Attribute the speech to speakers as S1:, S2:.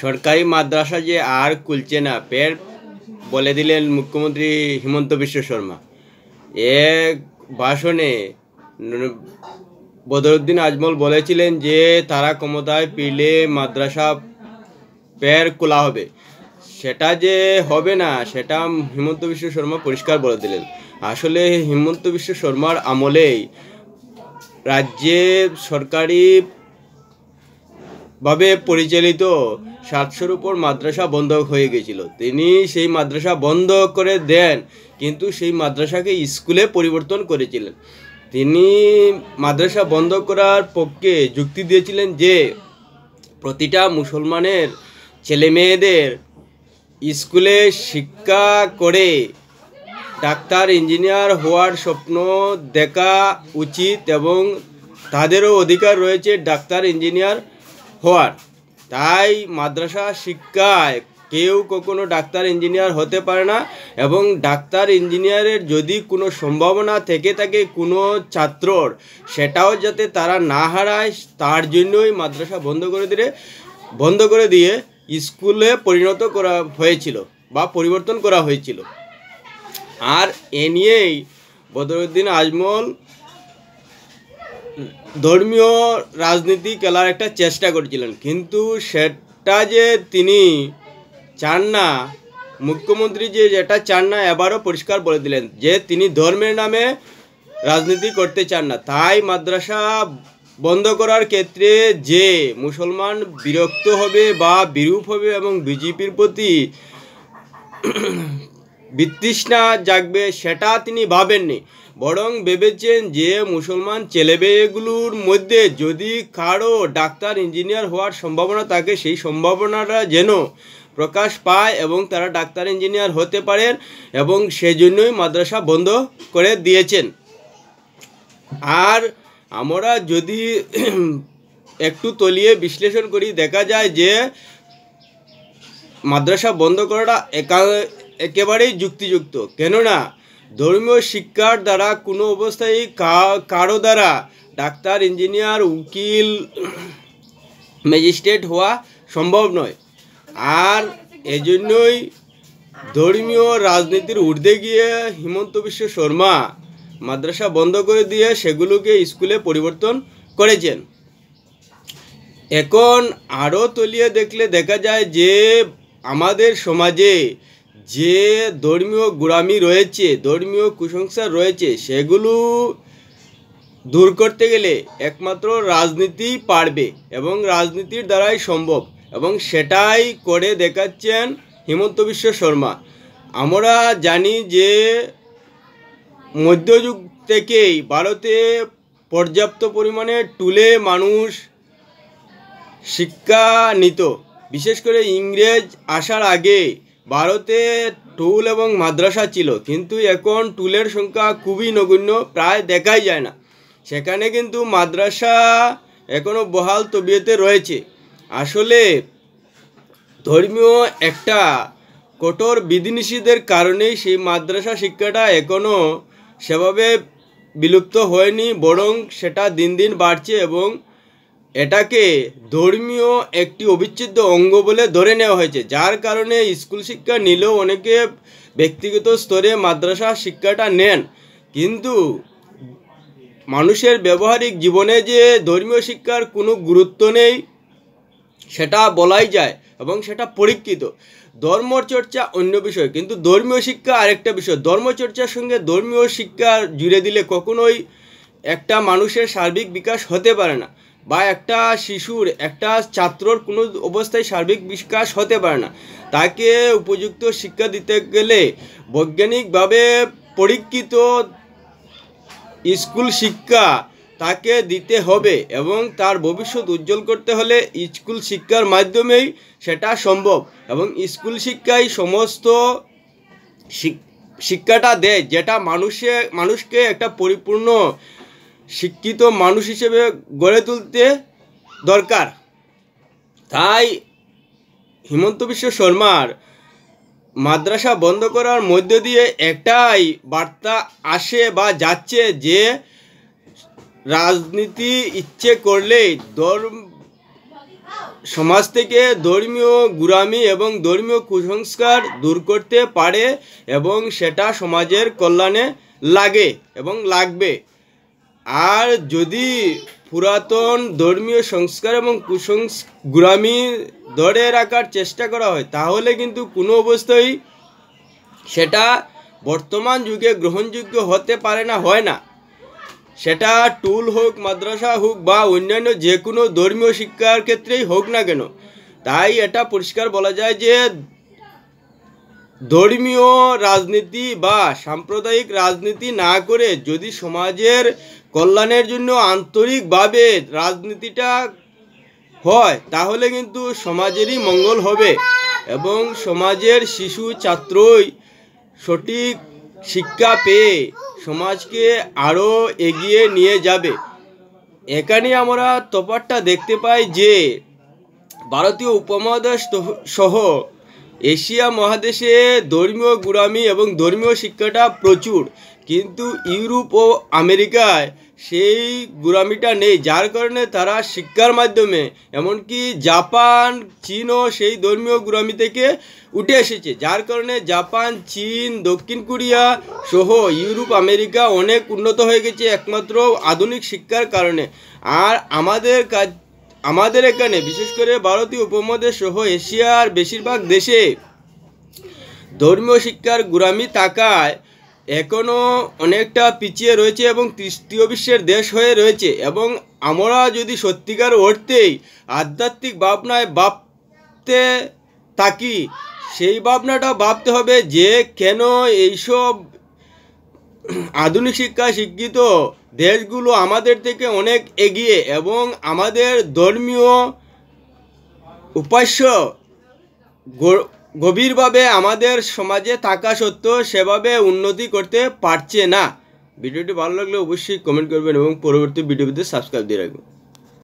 S1: সরকারি মাদ্রাসা যে আর খুলছে না ফের বলে দিলেন মুখ্যমন্ত্রী হিমন্ত বিশ্ব শর্মা। এক ভাষণে বদরুদ্দিন আজমল বলেছিলেন যে তারা ক্ষমতায় ফিরলে মাদ্রাসা ফের খোলা হবে। সেটা যে হবে না সেটা হিমন্ত বিশ্ব শর্মা পরিষ্কার বলে দিলেন। আসলে হিমন্ত বিশ্ব শর্মার আমলেই রাজ্যে সরকারি ভাবে পরিচালিত 700-র উপর মাদ্রাসা বন্ধ হয়ে গেছিল। তিনি সেই মাদ্রাসা বন্ধ করে দেন, কিন্তু সেই মাদ্রাসাকে স্কুলে পরিবর্তন করেছিলেন। তিনি মাদ্রাসা বন্ধ করার পক্ষে যুক্তি দিয়েছিলেন যে প্রতিটা মুসলমানের ছেলে মেয়েদের স্কুলে শিক্ষা করে ডাক্তার ইঞ্জিনিয়ার হওয়ার স্বপ্ন দেখা উচিত এবং তাদেরও অধিকার রয়েছে ডাক্তার ইঞ্জিনিয়ার হওয়ার। তাই মাদ্রাসা শিক্ষায় কেউ কখনো ডাক্তার ইঞ্জিনিয়ার হতে পারে না, এবং ডাক্তার ইঞ্জিনিয়ারের যদি কোনো সম্ভাবনা থেকে থাকে কোনো ছাত্রর, সেটাও যাতে তারা না হারায় তার জন্যই মাদ্রাসা বন্ধ করে দিয়ে স্কুলে পরিণত করা হয়েছিল বা পরিবর্তন করা হয়েছিল। আর এ নিয়েই বদরুদ্দিন আজমল ধর্মীয় রাজনীতি খেলার একটা চেষ্টা করেছিলেন, কিন্তু সেটা যে তিনি চান না, মুখ্যমন্ত্রী যে যেটা চান না এবারও পরিষ্কার বলে দিলেন যে তিনি ধর্মের নামে রাজনীতি করতে চান না। তাই মাদ্রাসা বন্ধ করার ক্ষেত্রে যে মুসলমান বিরক্ত হবে বা বিরূপ হবে এবং বিজেপির প্রতি বিতৃষ্ণা জাগবে সেটা তিনি ভাবেননি, বরং ভেবেছেন যে মুসলমান ছেলেমেয়েগুলোর মধ্যে যদি কারো ডাক্তার ইঞ্জিনিয়ার হওয়ার সম্ভাবনা থাকে সেই সম্ভাবনাটা যেন প্রকাশ পায় এবং তারা ডাক্তার ইঞ্জিনিয়ার হতে পারেন, এবং সেজন্যই মাদ্রাসা বন্ধ করে দিয়েছেন। আর আমরা যদি একটু তলিয়ে বিশ্লেষণ করি দেখা যায় যে মাদ্রাসা বন্ধ করাটা একেবারেই যুক্তিযুক্ত। কেননা ধর্মীয় শিক্ষার দ্বারা কোনো অবস্থায় কারো দ্বারা ডাক্তার ইঞ্জিনিয়ার উকিল ম্যাজিস্ট্রেট হওয়া সম্ভব নয়। আর এজন্যই ধর্মীয় রাজনীতির ঊর্ধ্বে গিয়ে হিমন্ত বিশ্ব শর্মা মাদ্রাসা বন্ধ করে দিয়ে সেগুলোকে স্কুলে পরিবর্তন করেছেন। এখন আরও তলিয়ে দেখলে দেখা যায় যে আমাদের সমাজে যে ধর্মীয় গোড়ামি রয়েছে, ধর্মীয় কুসংস্কার রয়েছে, সেগুলো দূর করতে গেলে একমাত্র রাজনীতি পারবে এবং রাজনীতির দ্বারাই সম্ভব, এবং সেটাই করে দেখাচ্ছেন হিমন্ত বিশ্ব শর্মা। আমরা জানি যে মধ্যযুগ থেকেই ভারতে পর্যাপ্ত পরিমাণে টুলে মানুষ শিক্ষা নিত। বিশেষ করে ইংরেজ আসার আগে ভারতে টুল এবং মাদ্রাসা ছিল, কিন্তু এখন টুলের সংখ্যা খুবই নগণ্য, প্রায় দেখাই যায় না। সেখানে কিন্তু মাদ্রাসা এখনও বহাল তবিয়তে রয়েছে। আসলে ধর্মীয় একটা কঠোর বিধিনিষেধের কারণেই সেই মাদ্রাসা শিক্ষাটা এখনও সেভাবে বিলুপ্ত হয়নি, বরং সেটা দিন দিন বাড়ছে এবং এটাকে ধর্মীয় একটি অবিচ্ছেদ্য অঙ্গ বলে ধরে নেওয়া হয়েছে। যার কারণে স্কুল শিক্ষা নিলেও অনেকে ব্যক্তিগত স্তরে মাদ্রাসা শিক্ষাটা নেন, কিন্তু মানুষের ব্যবহারিক জীবনে যে ধর্মীয় শিক্ষার কোনো গুরুত্ব নেই সেটা বলাই যায় এবং সেটা পরীক্ষিত। ধর্মচর্চা অন্য বিষয়, কিন্তু ধর্মীয় শিক্ষা আরেকটা বিষয়। ধর্মচর্চার সঙ্গে ধর্মীয় শিক্ষা জুড়ে দিলে কখনোই একটা মানুষের সার্বিক বিকাশ হতে পারে না, বা একটা শিশুর, একটা ছাত্রর কোনো অবস্থায় সার্বিক বিকাশ হতে পারে না। তাকে উপযুক্ত শিক্ষা দিতে গেলে বৈজ্ঞানিকভাবে পরীক্ষিত স্কুল শিক্ষা তাকে দিতে হবে, এবং তার ভবিষ্যৎ উজ্জ্বল করতে হলে স্কুল শিক্ষার মাধ্যমেই সেটা সম্ভব। এবং স্কুল শিক্ষাই সমস্ত শিক্ষাটা দেয় যেটা মানুষকে একটা পরিপূর্ণ শিক্ষিত মানুষ হিসেবে গড়ে তুলতে দরকার। তাই হিমন্ত বিশ্ব শর্মার মাদ্রাসা বন্ধ করার মধ্য দিয়ে একটাই বার্তা আসে বা যাচ্ছে যে রাজনীতি ইচ্ছে করলেই সমাজ থেকে ধর্মীয় গোঁড়ামি এবং ধর্মীয় কুসংস্কার দূর করতে পারে এবং সেটা সমাজের কল্যাণে লাগে এবং লাগবে। আর যদি পুরাতন ধর্মীয় সংস্কার এবং গোঁড়ামি ধরে রাখার চেষ্টা করা হয় তাহলে কিন্তু কোনো অবস্থায় সেটা বর্তমান যুগে গ্রহণযোগ্য হতে পারে না, হয় না। সেটা টুল হোক, মাদ্রাসা হোক বা অন্যান্য যে কোনো ধর্মীয় শিক্ষার ক্ষেত্রেই হোক না কেন। তাই এটা পরিষ্কার বলা যায় যে ধর্মীয় রাজনীতি বা সাম্প্রদায়িক রাজনীতি না করে যদি সমাজের কল্যাণের জন্য আন্তরিকভাবে রাজনীতিটা হয় তাহলে কিন্তু সমাজেরই মঙ্গল হবে এবং সমাজের শিশু ছাত্রই সঠিক শিক্ষা পেয়ে সমাজকে আরও এগিয়ে নিয়ে যাবে। এখানে আমরা তফাৎটা দেখতে পাই যে ভারতীয় উপমহাদেশ সহ এশিয়া মহাদেশে ধর্মীয় গোঁড়ামি এবং ধর্মীয় শিক্ষাটা প্রচুর, কিন্তু ইউরোপ ও আমেরিকায় সেই গোঁড়ামিটা নেই, যার কারণে তারা শিক্ষার মাধ্যমে, এমনকি জাপান চীনও সেই ধর্মীয় গোঁড়ামি থেকে উঠে এসেছে, যার কারণে জাপান, চীন, দক্ষিণ কোরিয়া সহ ইউরোপ আমেরিকা অনেক উন্নত হয়ে গেছে একমাত্র আধুনিক শিক্ষার কারণে। আর আমাদের এখানে বিশেষ করে ভারতীয় উপমহাদেশ সহ এশিয়ার বেশিরভাগ দেশে ধর্মীয় শিক্ষার গোঁড়ামি থাকায় এখনও অনেকটা পিছিয়ে রয়েছে এবং তৃতীয় বিশ্বের দেশ হয়ে রয়েছে। এবং আমরা যদি সত্যিকার অর্থেই আধ্যাত্মিক ভাবনায় ভাবতে থাকি, সেই ভাবনাটা ভাবতে হবে যে কেন এইসব আধুনিক শিক্ষায় শিক্ষিত দেশগুলো আমাদের থেকে অনেক এগিয়ে এবং আমাদের ধর্মীয় উপাস্য গভীরভাবে আমাদের সমাজে থাকা সত্ত্বেও সেভাবে উন্নতি করতে পারছে না। ভিডিওটি ভালো লাগলে অবশ্যই কমেন্ট করবেন এবং পরবর্তী ভিডিওতে সাবস্ক্রাইব দিয়ে রাখবেন।